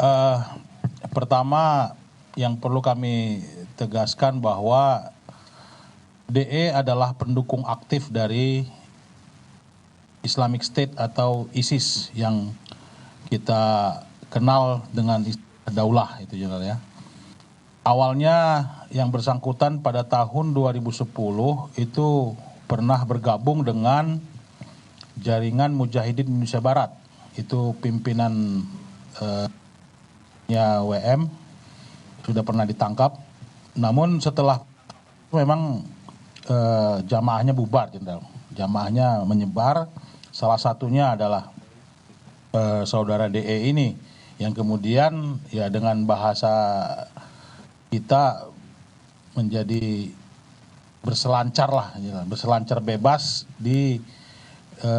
Eh, Pertama yang perlu kami tegaskan bahwa DE adalah pendukung aktif dari Islamic State atau ISIS yang kita kenal dengan Daulah itu Jenderal ya. Awalnya yang bersangkutan pada tahun 2010 itu pernah bergabung dengan jaringan Mujahidin Indonesia Barat. Itu pimpinan WM sudah pernah ditangkap. Namun setelah memang jamaahnya bubar, Jenderal. Jamaahnya menyebar. Salah satunya adalah saudara DE ini yang kemudian ya dengan bahasa kita menjadi berselancar lah, berselancar bebas di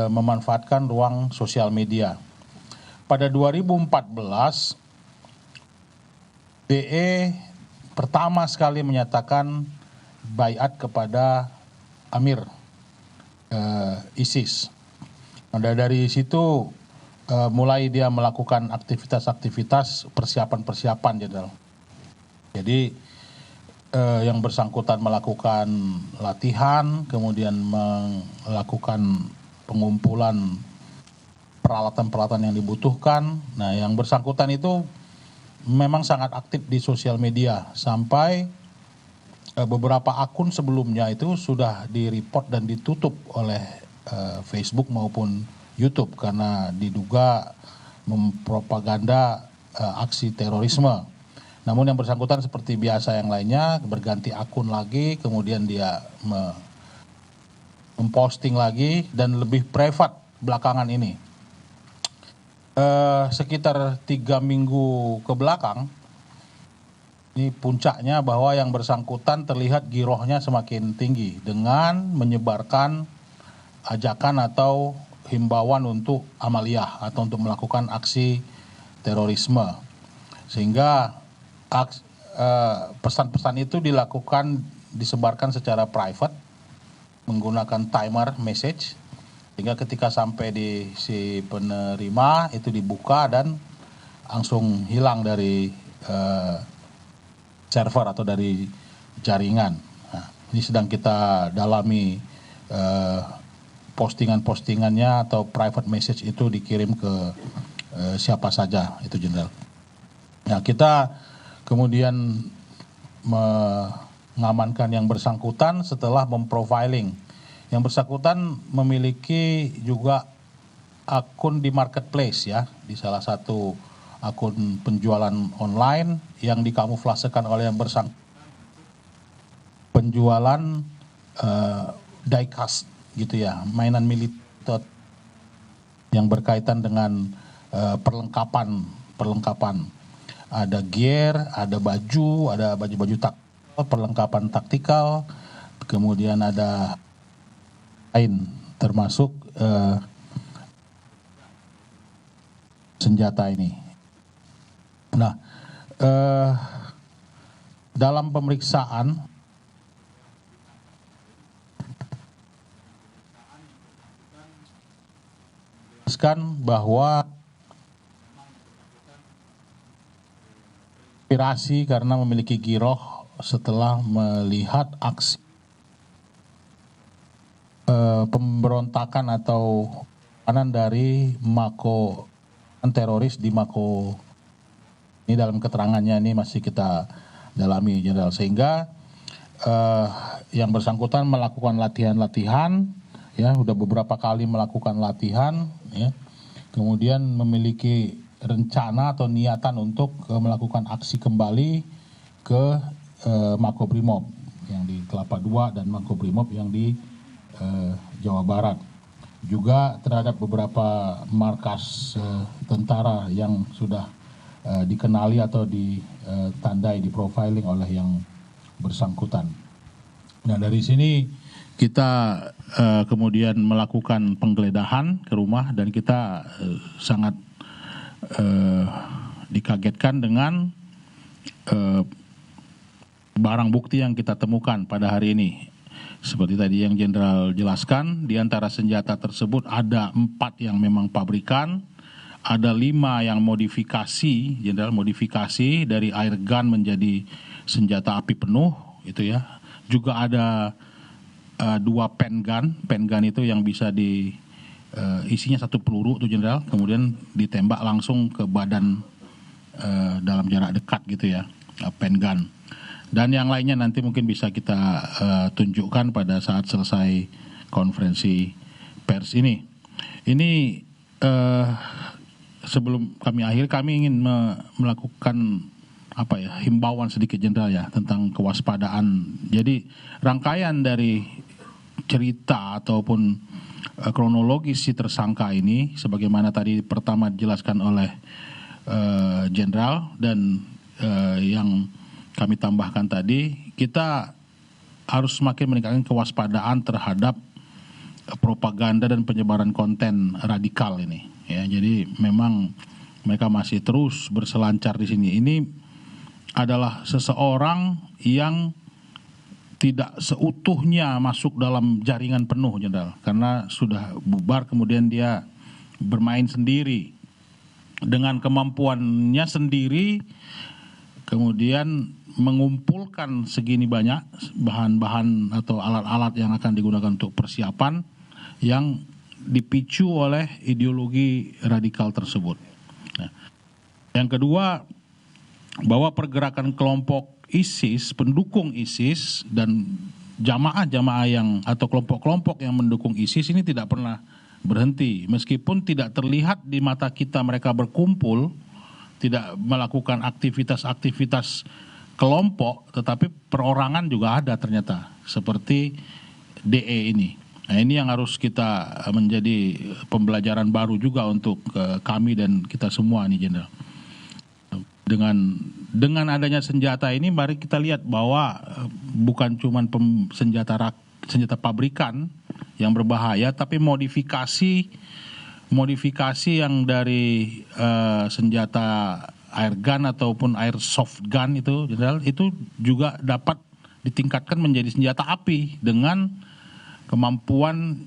memanfaatkan ruang sosial media. Pada 2014 DE pertama sekali menyatakan baiat kepada Amir ISIS. Nah, dari situ mulai dia melakukan aktivitas-aktivitas persiapan-persiapan, Jenderal. Jadi yang bersangkutan melakukan latihan, kemudian melakukan pengumpulan peralatan-peralatan yang dibutuhkan. Nah, yang bersangkutan itu memang sangat aktif di sosial media sampai beberapa akun sebelumnya itu sudah direport dan ditutup oleh Facebook maupun YouTube karena diduga mempropaganda aksi terorisme. Namun yang bersangkutan seperti biasa yang lainnya berganti akun lagi, kemudian dia memposting lagi dan lebih privat belakangan ini. Sekitar 3 minggu ke belakang, ini puncaknya bahwa yang bersangkutan terlihat girohnya semakin tinggi dengan menyebarkan ajakan atau himbauan untuk amaliyah atau untuk melakukan aksi terorisme. Sehingga pesan-pesan itu disebarkan secara private menggunakan timer message, sehingga ketika sampai di si penerima itu dibuka dan langsung hilang dari server atau dari jaringan. Nah, ini sedang kita dalami postingan-postingannya atau private message itu dikirim ke siapa saja itu, Jenderal. Nah, kita kemudian mengamankan yang bersangkutan setelah memprofiling. Yang bersangkutan memiliki juga akun di marketplace ya, di salah satu akun penjualan online yang dikamuflasekan oleh yang bersangkutan penjualan diecast gitu ya, mainan militer yang berkaitan dengan perlengkapan. Ada gear, ada baju-baju taktikal, perlengkapan taktikal, kemudian ada lain termasuk senjata ini. Nah, dalam pemeriksaan bahwa inspirasi karena memiliki giroh setelah melihat aksi pemberontakan atau kanan dari Mako teroris di Mako. Ini dalam keterangannya ini masih kita dalami, Jenderal. Sehingga yang bersangkutan melakukan latihan-latihan, ya, udah beberapa kali melakukan latihan, ya, kemudian memiliki rencana atau niatan untuk melakukan aksi kembali ke Makobrimob yang di Kelapa II dan Makobrimob yang di Jawa Barat. Juga terhadap beberapa markas tentara yang sudah dikenali atau ditandai, di profiling oleh yang bersangkutan. Nah, dari sini kita kemudian melakukan penggeledahan ke rumah dan kita sangat dikagetkan dengan barang bukti yang kita temukan pada hari ini. Seperti tadi yang Jenderal jelaskan, di antara senjata tersebut ada 4 yang memang pabrikan, ada 5 yang modifikasi, Jenderal, modifikasi dari air gun menjadi senjata api penuh, itu ya. Juga ada 2 pen gun itu yang bisa isinya 1 peluru tuh, Jenderal, kemudian ditembak langsung ke badan dalam jarak dekat gitu ya, pen gun. Dan yang lainnya nanti mungkin bisa kita tunjukkan pada saat selesai konferensi pers ini. Ini sebelum kami akhir, kami ingin melakukan himbauan sedikit, Jenderal, ya, tentang kewaspadaan. Jadi rangkaian dari cerita ataupun kronologis si tersangka ini, sebagaimana tadi pertama dijelaskan oleh Jenderal, dan yang kami tambahkan tadi, kita harus semakin meningkatkan kewaspadaan terhadap propaganda dan penyebaran konten radikal ini. Ya, jadi memang mereka masih terus berselancar di sini. Ini adalah seseorang yang tidak seutuhnya masuk dalam jaringan penuh, Jenderal, karena sudah bubar, kemudian dia bermain sendiri dengan kemampuannya sendiri, kemudian mengumpulkan segini banyak bahan-bahan atau alat-alat yang akan digunakan untuk persiapan yang dipicu oleh ideologi radikal tersebut. Nah, yang kedua, bahwa pergerakan kelompok ISIS, pendukung ISIS, dan jamaah-jamaah yang atau kelompok-kelompok yang mendukung ISIS ini tidak pernah berhenti. Meskipun tidak terlihat di mata kita mereka berkumpul, tidak melakukan aktivitas-aktivitas kelompok, tetapi perorangan juga ada ternyata, seperti DE ini. Nah, ini yang harus kita menjadi pembelajaran baru juga untuk kami dan kita semua nih, Jenderal. Dengan adanya senjata ini, mari kita lihat bahwa bukan cuma senjata pabrikan yang berbahaya, tapi modifikasi yang dari senjata air gun ataupun airsoft gun itu, Jenderal, itu juga dapat ditingkatkan menjadi senjata api dengan kemampuan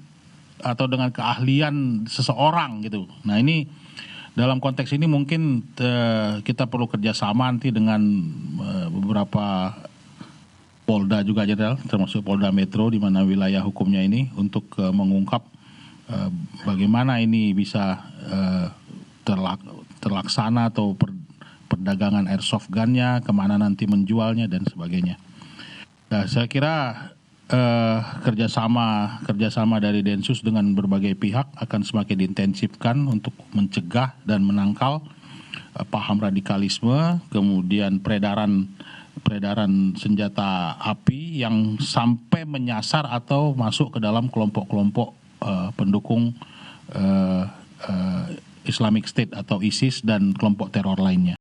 atau dengan keahlian seseorang gitu. Nah, ini dalam konteks ini mungkin kita perlu kerjasama nanti dengan beberapa Polda juga, Jenderal, termasuk Polda Metro di mana wilayah hukumnya ini, untuk mengungkap bagaimana ini bisa terlaksana atau perdagangan airsoft gunnya, kemana nanti menjualnya dan sebagainya. Nah, saya kira kerjasama dari Densus dengan berbagai pihak akan semakin diintensifkan untuk mencegah dan menangkal paham radikalisme, kemudian peredaran senjata api yang sampai menyasar atau masuk ke dalam kelompok-kelompok pendukung Islamic State atau ISIS dan kelompok teror lainnya.